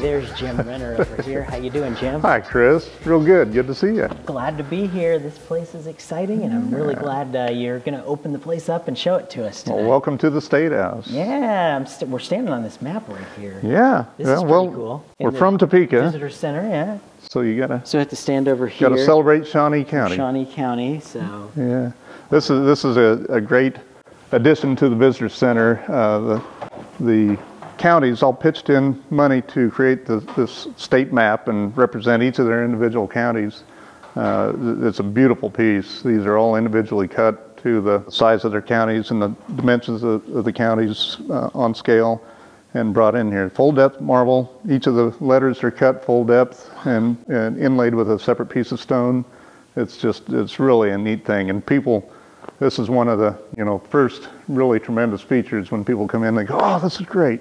there's Jim Rinner over here. How you doing, Jim? Hi, Chris. Real good. Good to see you. Glad to be here. This place is exciting, and I'm really glad you're going to open the place up and show it to us today. Well, welcome to the State House. Yeah, we're standing on this map right here. Yeah. This is pretty cool. We're from Topeka. Visitor Center, yeah. So you gotta. So I have to stand over here. Gotta celebrate Shawnee County. Shawnee County. So. Yeah. This is a great addition to the Visitor Center. The counties all pitched in money to create this state map and represent each of their individual counties. It's a beautiful piece. These are all individually cut to the size of their counties and the dimensions of the counties on scale and brought in here. Full depth marble. Each of the letters are cut full depth and inlaid with a separate piece of stone. It's really a neat thing. And people, this is one of the first really tremendous features when people come in. They go, "Oh, this is great."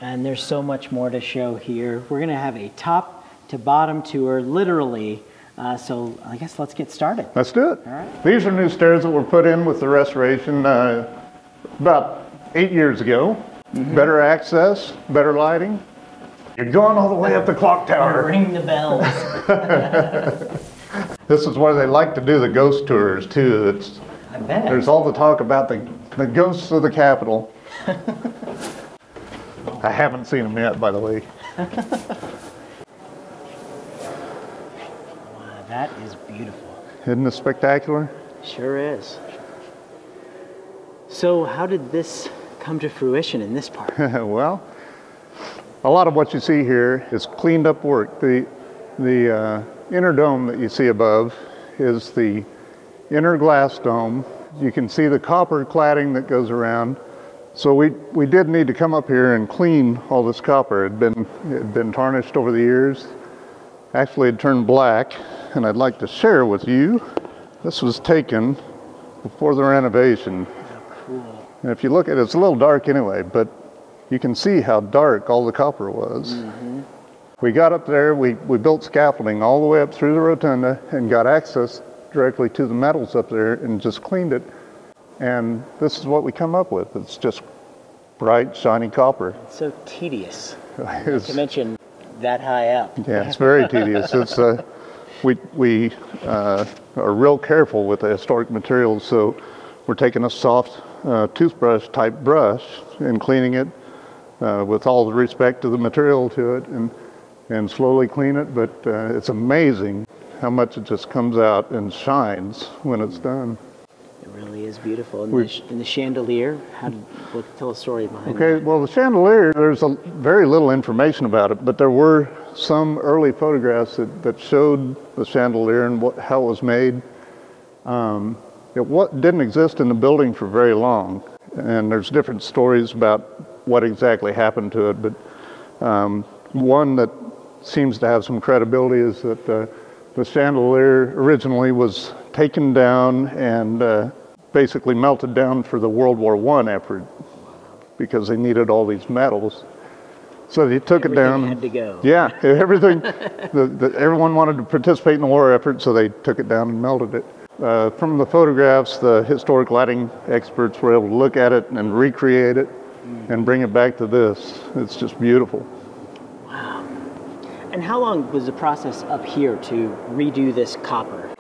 And there's so much more to show here. We're going to have a top to bottom tour, literally. So I guess let's get started. Let's do it. All right. These are new stairs that were put in with the restoration about 8 years ago. Mm-hmm. Better access, better lighting. You're going all the way up the clock tower. Ring the bells. This is where they like to do the ghost tours too. I bet. There's all the talk about the ghosts of the Capitol. I haven't seen them yet, by the way. Wow, that is beautiful. Isn't this spectacular? Sure is. So how did this come to fruition in this part? Well, a lot of what you see here is cleaned up work. The inner dome that you see above is the inner glass dome. You can see the copper cladding that goes around. So we did need to come up here and clean all this copper. It had been tarnished over the years. Actually, it turned black, and I'd like to share with you. This was taken before the renovation. Oh, cool. And if you look at it, it's a little dark anyway, but you can see how dark all the copper was. Mm-hmm. We got up there, we built scaffolding all the way up through the rotunda and got access directly to the metals up there and just cleaned it. And this is what we come up with. It's just bright, shiny copper. It's so tedious. Not to mention that high up. Yeah, it's very tedious. It's we are real careful with the historic materials, so we're taking a soft toothbrush type brush and cleaning it with all the respect to the material to it and slowly clean it. But it's amazing how much it just comes out and shines when it's done. It really is beautiful. And the chandelier, tell a story behind that. Okay, well, the chandelier, there's very little information about it, but there were some early photographs that showed the chandelier and how it was made. It didn't exist in the building for very long, and there's different stories about what exactly happened to it, but one that seems to have some credibility is that the chandelier originally was taken down and basically melted down for the World War I effort because they needed all these metals. So they took it down. Had to go. Yeah, everything. Everyone wanted to participate in the war effort, so they took it down and melted it. From the photographs, the historic lighting experts were able to look at it and recreate it and bring it back to this. It's just beautiful. Wow. And how long was the process up here to redo this copper?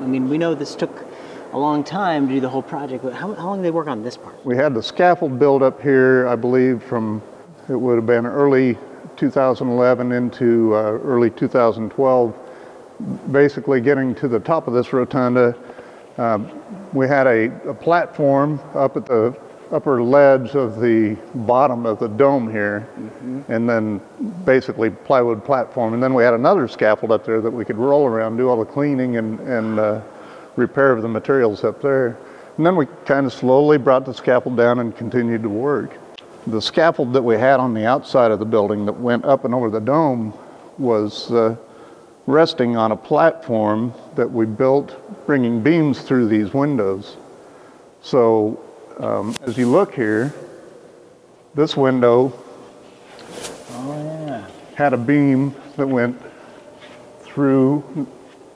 And we know this took a long time to do the whole project, but how long did they work on this part? We had the scaffold built up here, I believe, from, it would have been early 2011 into early 2012. Basically getting to the top of this rotunda, we had a platform up at the upper ledge of the bottom of the dome here, and then basically plywood platform. And then we had another scaffold up there that we could roll around, do all the cleaning and repair of the materials up there. And then we kind of slowly brought the scaffold down and continued to work. The scaffold that we had on the outside of the building that went up and over the dome was resting on a platform that we built, bringing beams through these windows. So as you look here, this window had a beam that went through,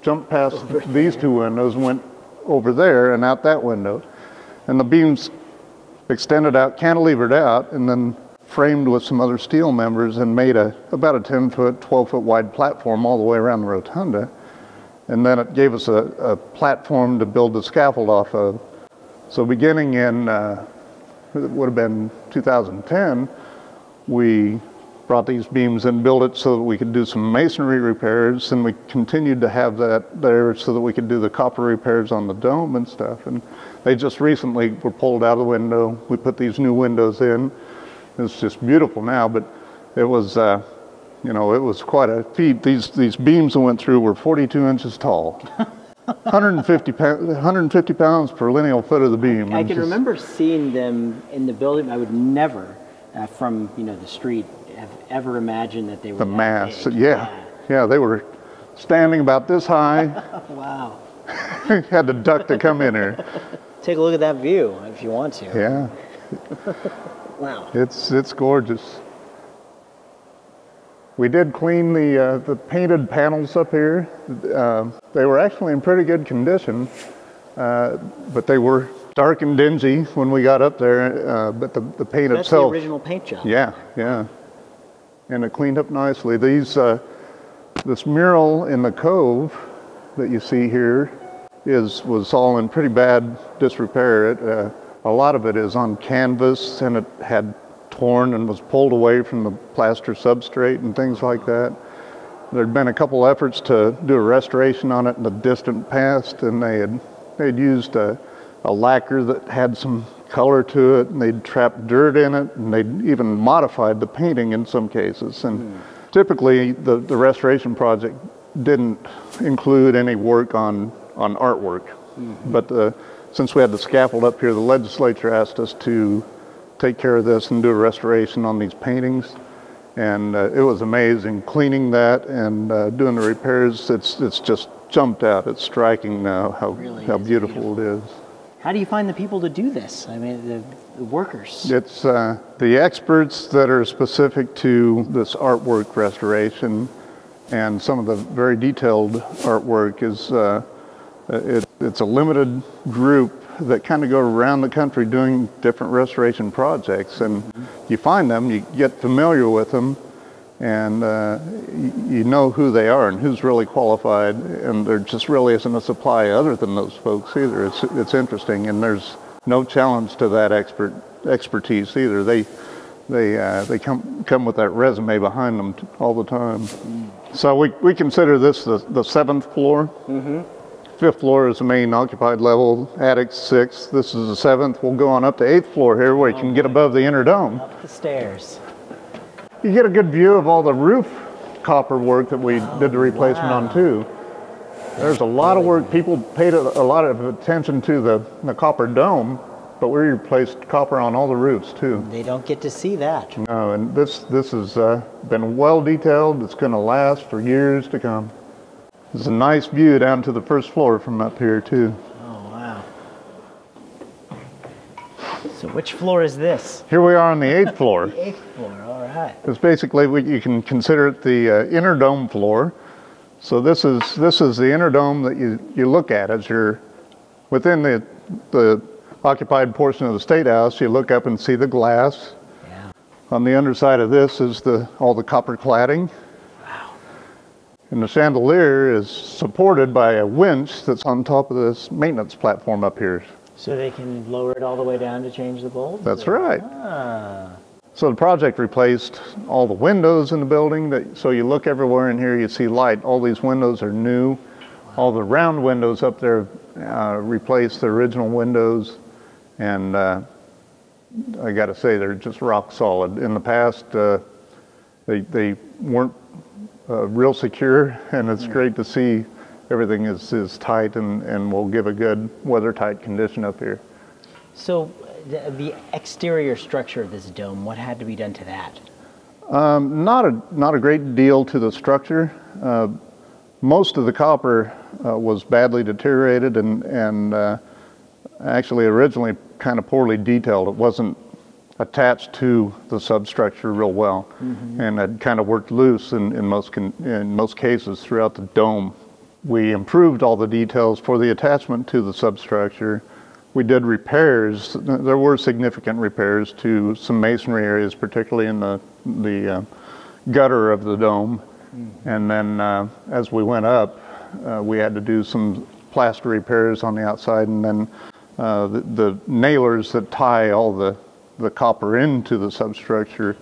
jumped past these two windows, went over there and out that window. And the beams extended out, cantilevered out, and then framed with some other steel members and made about a 10-foot, 12-foot wide platform all the way around the rotunda. And then it gave us a platform to build the scaffold off of. So beginning in, it would have been 2010, we brought these beams and built it so that we could do some masonry repairs, and we continued to have that there so that we could do the copper repairs on the dome and stuff. And they just recently were pulled out of the window. We put these new windows in. It's just beautiful now, but it was, you know, it was quite a feat. These beams that went through were 42 inches tall. 150 pounds per lineal foot of the beam. I can remember seeing them in the building. I would never, from the street, have ever imagined that they were the that mass. big. Yeah, they were standing about this high. Wow. Had to duck to come in here. Take a look at that view if you want to. Yeah. Wow. It's gorgeous. We did clean the painted panels up here. They were actually in pretty good condition, but they were dark and dingy when we got up there. But the paint That's itself. the original paint job. Yeah, yeah. And it cleaned up nicely. This mural in the cove that you see here was all in pretty bad disrepair. A lot of it is on canvas, and it had torn and was pulled away from the plaster substrate and things like that. There'd been a couple efforts to do a restoration on it in the distant past, and they'd used a lacquer that had some color to it, and they'd trapped dirt in it, and they'd even modified the painting in some cases. And typically the restoration project didn't include any work on artwork. But since we had the scaffold up here, the legislature asked us to take care of this and do a restoration on these paintings. And it was amazing cleaning that and doing the repairs. It's just jumped out. It's striking now how beautiful it is. How do you find the people to do this? I mean, the workers. It's the experts that are specific to this artwork restoration, and some of the very detailed artwork is, it's a limited group that kind of go around the country doing different restoration projects, and you find them, you get familiar with them, and you know who they are and who's really qualified, and there just really isn't a supply other than those folks either. It's interesting, and there's no challenge to that expertise either. They come with that resume behind them all the time. So we consider this the seventh floor. Fifth floor is the main occupied level, attic sixth. This is the seventh. We'll go on up to eighth floor here where you can get above the inner dome. Up the stairs. You get a good view of all the roof copper work that we did the replacement on too. There's a lot of work. People paid a lot of attention to the copper dome, but we replaced copper on all the roofs too. They don't get to see that. No, and this has been well detailed. It's going to last for years to come. There's a nice view down to the first floor from up here too. Oh, wow. So which floor is this? Here we are on the eighth floor. The eighth floor, all right. It's basically you can consider it the inner dome floor. So this is the inner dome that you look at as you're within the occupied portion of the State House. You look up and see the glass. Yeah. On the underside of this is all the copper cladding. And the chandelier is supported by a winch that's on top of this maintenance platform up here. So they can lower it all the way down to change the bulbs? That's right. Ah. So the project replaced all the windows in the building. So you look everywhere in here, you see light. All these windows are new. Wow. All the round windows up there replaced the original windows. And I got to say, they're just rock solid. In the past, they weren't real secure, and it's great to see everything is tight and will give a good weather-tight condition up here. So the exterior structure of this dome, what had to be done to that? Not a great deal to the structure. Most of the copper was badly deteriorated and actually originally kind of poorly detailed. It wasn't attached to the substructure real well, and it kind of worked loose in most cases throughout the dome. We improved all the details for the attachment to the substructure. we did repairs. There were significant repairs to some masonry areas, particularly in the gutter of the dome. And then as we went up, we had to do some plaster repairs on the outside, and then the nailers that tie all the copper into the substructure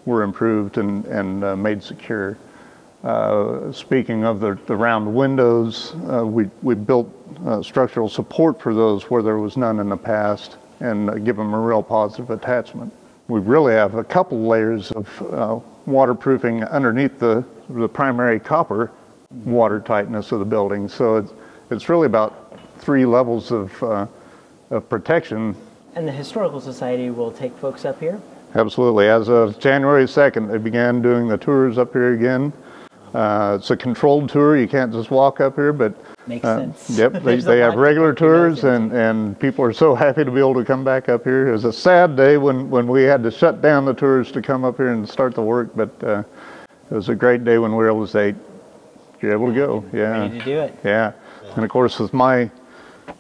were improved and made secure. Speaking of the round windows, we built structural support for those where there was none in the past, and give them a real positive attachment. We really have a couple layers of waterproofing underneath the primary copper water tightness of the building. So it's really about 3 levels of protection. And the Historical Society will take folks up here? Absolutely. As of January 2nd, they began doing the tours up here again. It's a controlled tour. You can't just walk up here, but makes sense. Yep, they have regular tours, and people are so happy to be able to come back up here. It was a sad day when we had to shut down the tours to come up here and start the work, but it was a great day when we were able to say, you're able to go. Yeah. Ready to do it. Yeah. And of course, with my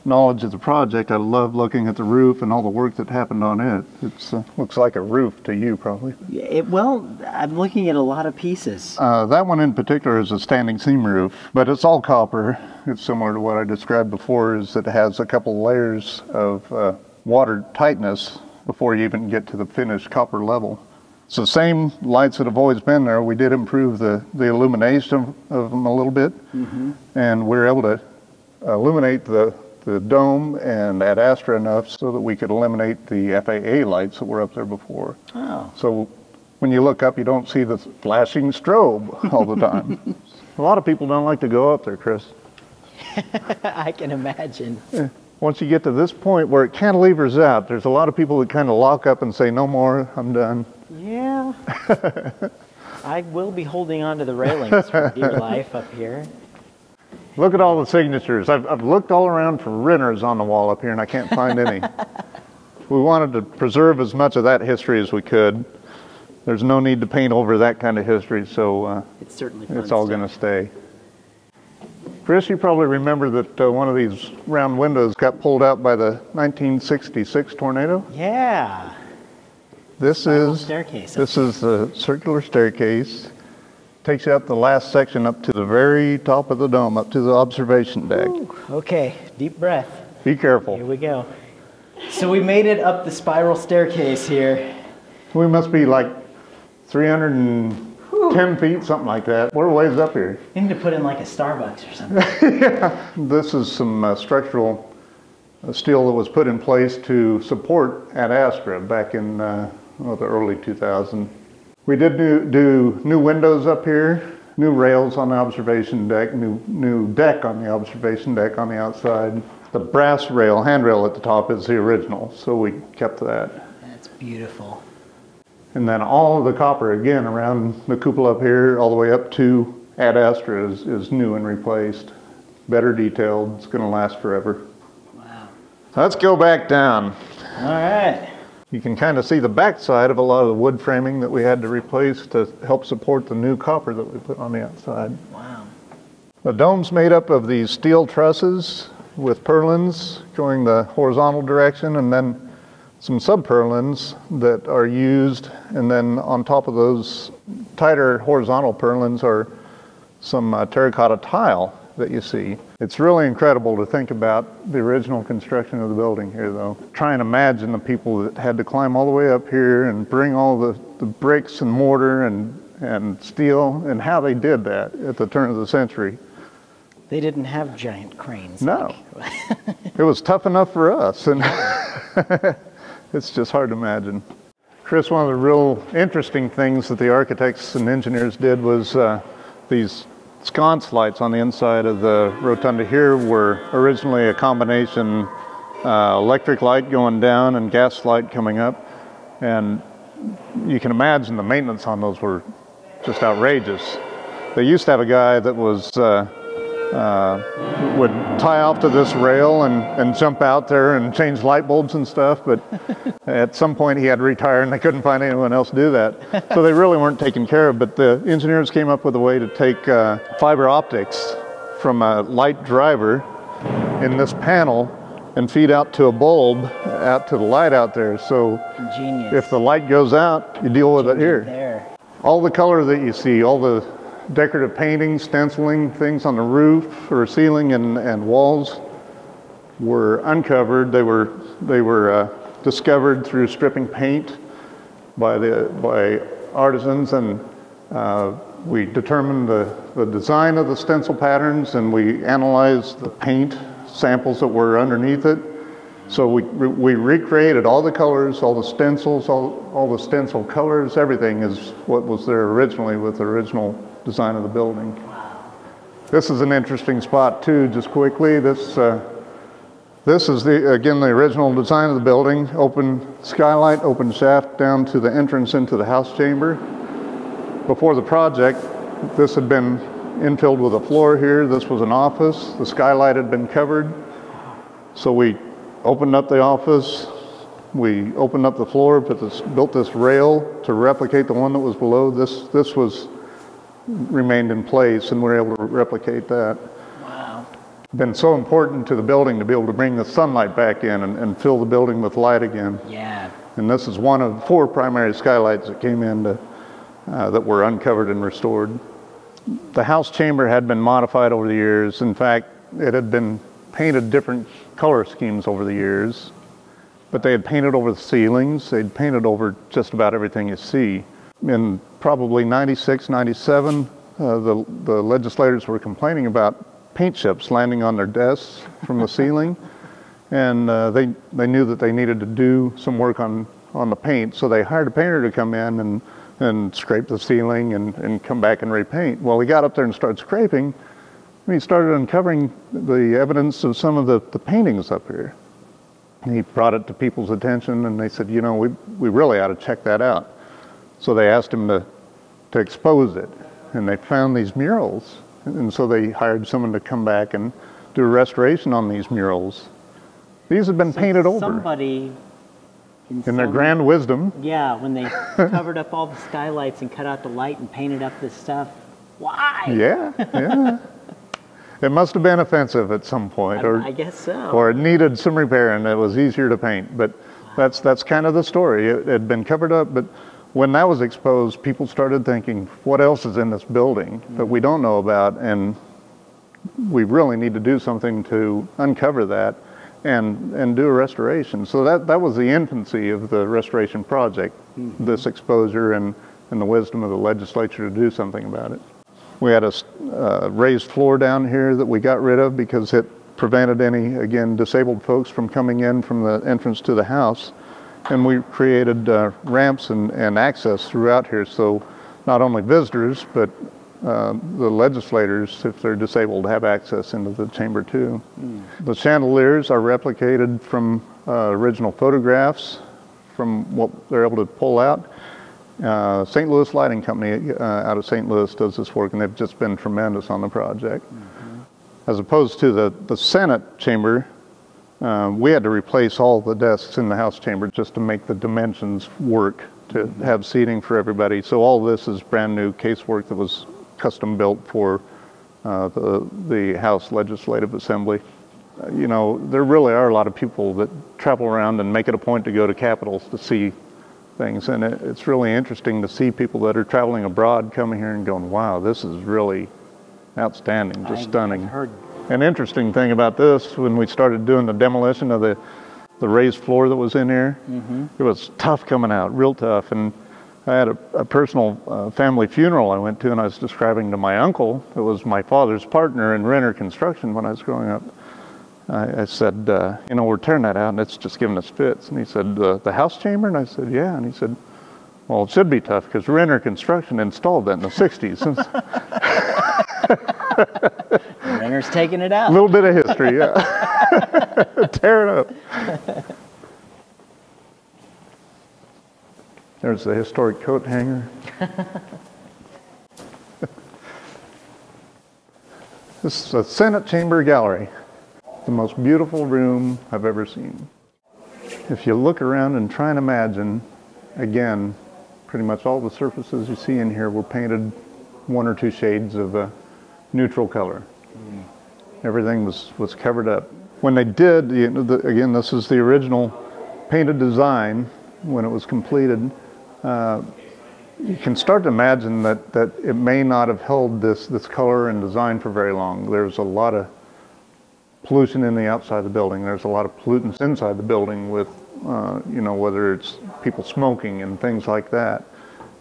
knowledge of the project, I love looking at the roof and all the work that happened on it. It looks like a roof to you, probably. Well, I'm looking at a lot of pieces. That one in particular is a standing seam roof, but it's all copper. It's similar to what I described before, is that it has a couple layers of water tightness before you even get to the finished copper level. It's the same lights that have always been there. We did improve the illumination of them a little bit, and we were able to illuminate the dome and Ad Astra enough so that we could eliminate the FAA lights that were up there before. Oh. So when you look up, you don't see the flashing strobe all the time. A lot of people don't like to go up there, Chris. I can imagine. Once you get to this point where it cantilevers out, there's a lot of people that kind of lock up and say, no more, I'm done. Yeah. I will be holding on to the railings for dear life up here. Look at all the signatures. I've looked all around for Rinners on the wall up here, and I can't find any. We wanted to preserve as much of that history as we could. There's no need to paint over that kind of history, so it's certainly it's all going to stay. Chris, you probably remember that one of these round windows got pulled out by the 1966 tornado? Yeah. This is the circular staircase. Takes you up the last section up to the very top of the dome, up to the observation deck. Ooh, okay, deep breath. Be careful. Here we go. So we made it up the spiral staircase here. We must be like 310 feet, something like that. We're ways up here. You need to put in like a Starbucks or something. Yeah. This is some structural steel that was put in place to support Ad Astra back in the early 2000s. We did do new windows up here, new rails on the observation deck, new deck on the observation deck on the outside. The brass rail, handrail at the top is the original, so we kept that. That's beautiful. And then all of the copper, again, around the cupola up here, all the way up to Ad Astra is new and replaced. Better detailed, it's going to last forever. Wow. Let's go back down. All right. You can kind of see the backside of a lot of the wood framing that we had to replace to help support the new copper that we put on the outside. Wow. The dome's made up of these steel trusses with purlins going the horizontal direction, and then some sub-purlins that are used, and then on top of those tighter horizontal purlins are some terracotta tile that you see. It's really incredible to think about the original construction of the building here, though. Try and imagine the people that had to climb all the way up here and bring all the bricks and mortar and steel, and how they did that at the turn of the century. They didn't have giant cranes. No. It was tough enough for us, and it's just hard to imagine. Chris, one of the real interesting things that the architects and engineers did was these sconce lights on the inside of the rotunda here were originally a combination electric light going down and gas light coming up, and you can imagine the maintenance on those were just outrageous. They used to have a guy that was would tie off to this rail and jump out there and change light bulbs and stuff, but at some point he had to retire and they couldn't find anyone else to do that. So they really weren't taken care of, but the engineers came up with a way to take fiber optics from a light driver in this panel and feed out to a bulb, out to the light out there. So Ingenious. if the light goes out, you deal with it here. There. All the color that you see, all the decorative painting, stenciling, things on the roof or ceiling and walls were uncovered. They were discovered through stripping paint by artisans, and we determined the design of the stencil patterns, and we analyzed the paint samples that were underneath it. So we recreated all the colors, all the stencils, all the stencil colors, everything is what was there originally with the original design of the building. Wow. This is an interesting spot too, just quickly. This is again the original design of the building. Open skylight, open shaft down to the entrance into the house chamber. Before the project, this had been infilled with a floor here. This was an office. The skylight had been covered. So we opened up the office, we opened up the floor, built this rail to replicate the one that was below. This remained in place, and we were able to replicate that. Wow. Been so important to the building to be able to bring the sunlight back in and fill the building with light again. Yeah. And this is one of 4 primary skylights that came in that were uncovered and restored. The house chamber had been modified over the years. In fact, it had been painted different color schemes over the years, but they had painted over the ceilings, they'd painted over just about everything you see. In probably 96, 97, the legislators were complaining about paint chips landing on their desks from the ceiling, and they knew that they needed to do some work on the paint, so they hired a painter to come in and scrape the ceiling and come back and repaint. Well, he got up there and started scraping, and he started uncovering the evidence of some of the paintings up here. And he brought it to people's attention, and they said, you know, we really ought to check that out. So they asked him to expose it, and they found these murals. And so they hired someone to come back and do a restoration on these murals. These had been painted over. Somebody, in their grand wisdom. Yeah, when they covered up all the skylights and cut out the light and painted up this stuff. Why? Yeah, yeah. It must have been offensive at some point, I guess so. Or it needed some repair, and it was easier to paint. But that's kind of the story. It had been covered up, but when that was exposed, people started thinking, what else is in this building that we don't know about? And we really need to do something to uncover that and do a restoration. So that was the infancy of the restoration project, this exposure and the wisdom of the legislature to do something about it. We had a raised floor down here that we got rid of because it prevented any, again, disabled folks from coming in from the entrance to the house. And we created ramps and access throughout here, so not only visitors, but the legislators, if they're disabled, have access into the chamber too. The chandeliers are replicated from original photographs from what they're able to pull out. St. Louis Lighting Company out of St. Louis does this work, and they've just been tremendous on the project. As opposed to the Senate chamber, we had to replace all the desks in the House chamber just to make the dimensions work, to have seating for everybody. So all this is brand new casework that was custom built for the House Legislative Assembly. You know, there really are a lot of people that travel around and make it a point to go to capitals to see things, and it's really interesting to see people that are traveling abroad coming here and going, wow, this is really outstanding, just stunning. I've heard. An interesting thing about this, when we started doing the demolition of the raised floor that was in here, it was tough coming out, real tough. And I had a personal family funeral I went to, and I was describing to my uncle, that was my father's partner in Rinner Construction when I was growing up. I said, you know, we're tearing that out and it's just giving us fits. And he said, the house chamber? And I said, yeah. And he said, well, it should be tough because Rinner Construction installed that in the 60s. Renner's taking it out. A little bit of history, yeah. Tear it up. There's the historic coat hanger. This is a Senate chamber gallery. The most beautiful room I've ever seen. If you look around and try and imagine, again, pretty much all the surfaces you see in here were painted 1 or 2 shades of a neutral color. Everything was covered up. when they did, again, this is the original painted design when it was completed. You can start to imagine that it may not have held this color and design for very long. There's a lot of pollution in the outside of the building. There's a lot of pollutants inside the building with, you know, whether it's people smoking and things like that.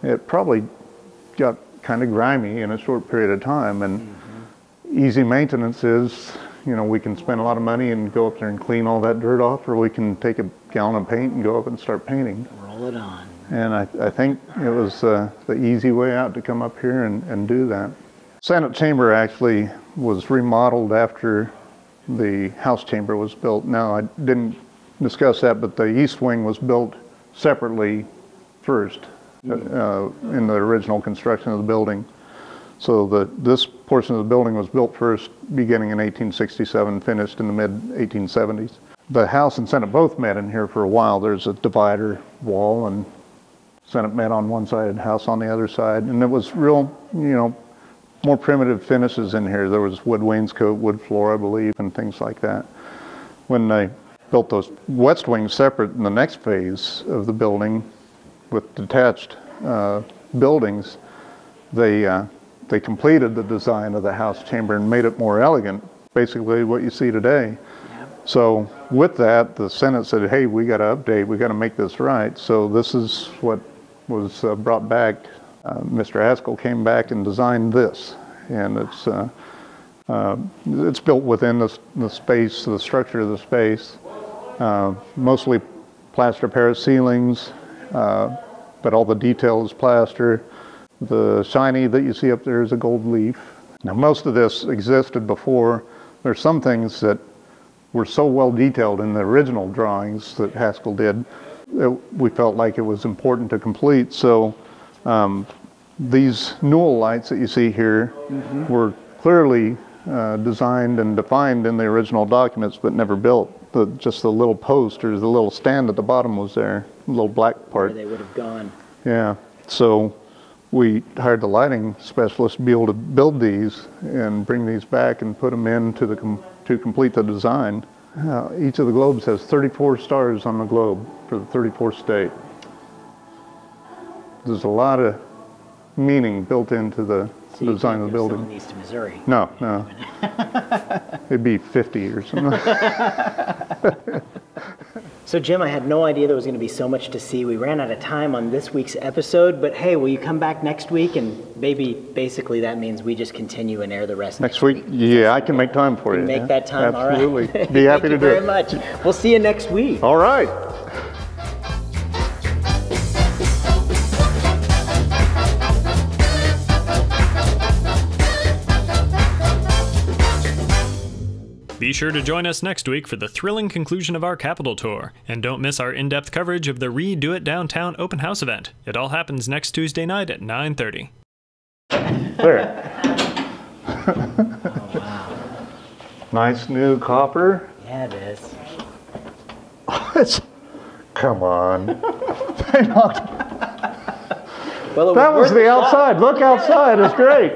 It probably got kind of grimy in a short period of time, and easy maintenance is, you know, we can spend a lot of money and go up there and clean all that dirt off, or we can take a gallon of paint and go up and start painting. Roll it on. And I think it was the easy way out to come up here and do that. Senate chamber actually was remodeled after the House chamber was built. Now, I didn't discuss that, but the east wing was built separately first in the original construction of the building. So this portion of the building was built first, beginning in 1867, finished in the mid-1870s. The House and Senate both met in here for a while. There's a divider wall, and Senate met on one side and House on the other side. And it was real, you know, more primitive finishes in here. There was wood wainscot, wood floor, I believe, and things like that. When they built those west wings separate in the next phase of the building with detached buildings, they completed the design of the House chamber and made it more elegant, basically what you see today. So with that, the Senate said, hey, we got to update, we got to make this right. So this is what was brought back. Mr. Haskell came back and designed this, and it's built within the space, the structure of the space, mostly plaster Paris ceilings, but all the detail is plaster. The shiny that you see up there is a gold leaf. Now, most of this existed before. There's some things that were so well detailed in the original drawings that Haskell did that we felt like it was important to complete. So these newel lights that you see here were clearly designed and defined in the original documents, but never built. Just the little post or the little stand at the bottom was there, the little black part. Where they would have gone. Yeah. So we hired the lighting specialist to be able to build these and bring these back and put them in to complete the design. Each of the globes has 34 stars on the globe for the 34th state. There's a lot of meaning built into the design of the building. These to Missouri. No, no. It'd be 50 or something. So Jim, I had no idea there was going to be so much to see. We ran out of time on this week's episode, but hey, will you come back next week? And basically that means we just continue and air the rest next week. Yeah, I can make time for you. Make that time. Absolutely. All right. Be happy to do it. Thank you very much. We'll see you next week. All right. Be sure to join us next week for the thrilling conclusion of our Capitol Tour, and don't miss our in-depth coverage of the Redo It Downtown open house event. It all happens next Tuesday night at 9:30. There. Oh, wow. Nice new copper. Yeah, it is. Come on. They knocked. Well, that was the outside. Look outside. It's great.